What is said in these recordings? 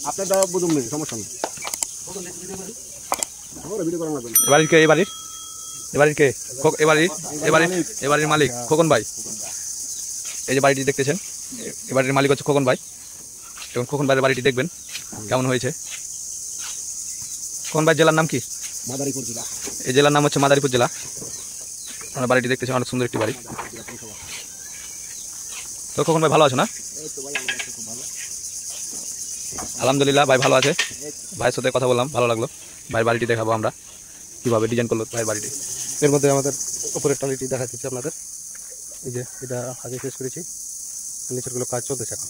আপনার বুঝুন নেই, সমস্যা নেই। এবারের মালিক খোকন ভাই। এই যে বাড়িটি দেখতেছেন, এবারের মালিক হচ্ছে খোকন ভাই। এবং খোকন ভাইয়ের বাড়িটি দেখবেন কেমন হয়েছে। খোকন ভাই জেলার নাম কি? মাদারীপুর জেলা। এই জেলার নাম হচ্ছে মাদারীপুর জেলা। আপনার বাড়িটি দেখতেছেন, অনেক সুন্দর একটি বাড়ি। তো খোকন ভাই ভালো আছো না? আলহামদুলিল্লাহ ভাই ভালো আছে। ভাইয়ের সাথে কথা বললাম, ভালো লাগলো। ভাইয়ের বাড়িটি দেখাবো আমরা, কীভাবে ডিজাইন করলো ভাইয়ের বাড়িটি। এর মধ্যে আমাদের উপরের টালিটি দেখা যাচ্ছে আপনাদের। এই যে এটা আগে শেষ করেছি, নিচেরগুলো কাজ চলতেছে এখন।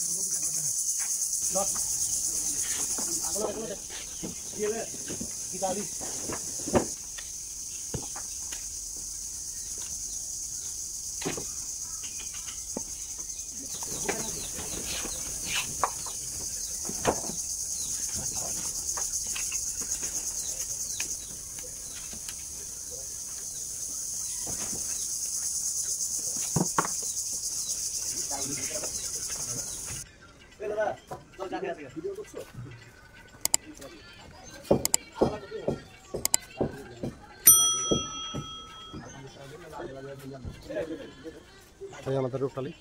আমাদের রূপটালি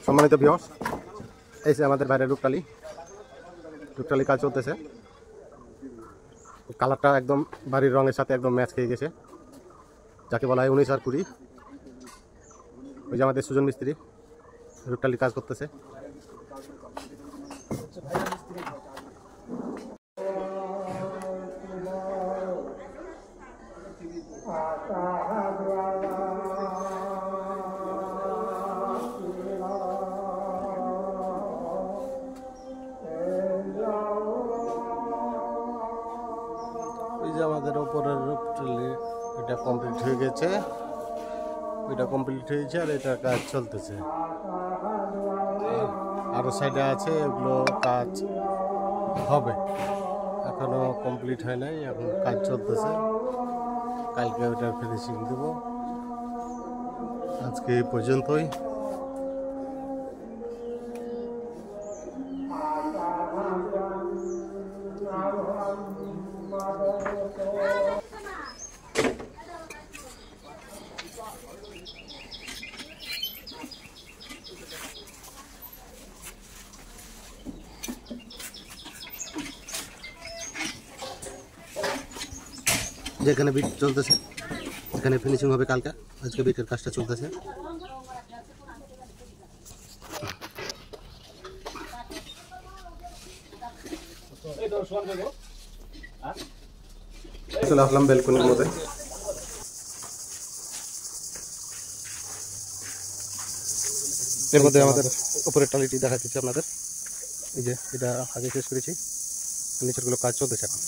সম্মানিত ভিউয়ার্স, এই যে আমাদের বাইরের রূপটালি কাজ চলতেছে। কালারটা একদম বাড়ির রঙের সাথে একদম ম্যাচ খেয়ে গেছে, যাকে বলা হয় 19 আর 20। ওই যে আমাদের সুজন মিস্ত্রি রূপটালি কাজ করতেছে। এই যে আমাদের উপরের রূপটালি এটা কমপ্লিট হয়ে গেছে, এটা কমপ্লিট হয়েছে আর এটা কাজ চলতেছে। আরো সাইডে আছে, এগুলো কাজ হবে, এখনো কমপ্লিট হয় নাই, এখন কাজ চলতেছে। কালকে ওটার ফিনিশিং দেব। আজকে এই পর্যন্তই। যেখানে বিট চলতেছে এখানে ফিনিশিং হবে কালকে, আজকে বিটের কাজটা চলতেছে। চলে আসলাম ব্যালকনির মধ্যে। এর মধ্যে আমাদের উপরের টালিটি দেখা যাচ্ছে আপনাদের। এই যে এটা আগে শেষ করেছি, নিচেরগুলো কাজ চলতেছে এখন।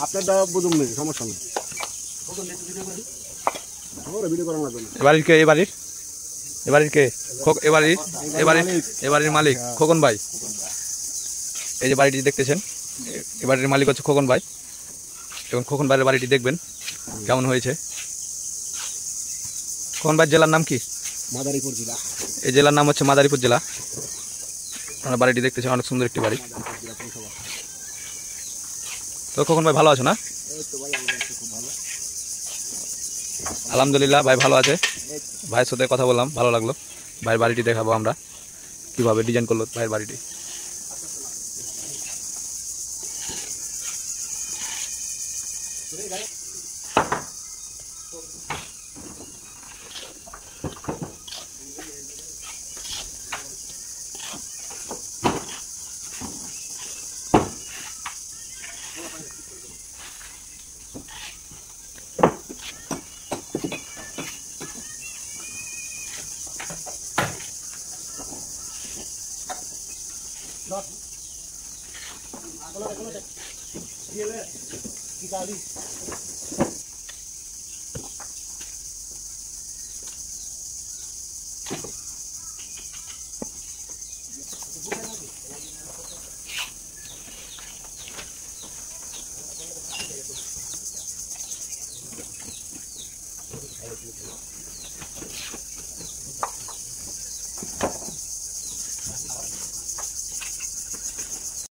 আপনারটা বুঝুন নেই, সমস্যা নেই। এবারের মালিক খোকন ভাই। এই যে বাড়িটি দেখতেছেন, এবারের মালিক হচ্ছে খোকন ভাই। এবং খোকন ভাইয়ের বাড়িটি দেখবেন কেমন হয়েছে। খোকন ভাই জেলার নাম কি? মাদারীপুর জেলা। এই জেলার নাম হচ্ছে মাদারীপুর জেলা। আপনার বাড়িটি দেখতেছেন, অনেক সুন্দর একটি বাড়ি। তো খোকন ভাই ভালো আছো না? আলহামদুলিল্লাহ ভাই ভালো আছে। ভাইয়ের সাথে কথা বললাম, ভালো লাগলো। ভাইয়ের বাড়িটি দেখাবো আমরা, কিভাবে ডিজাইন করলো ভাইয়ের বাড়িটি।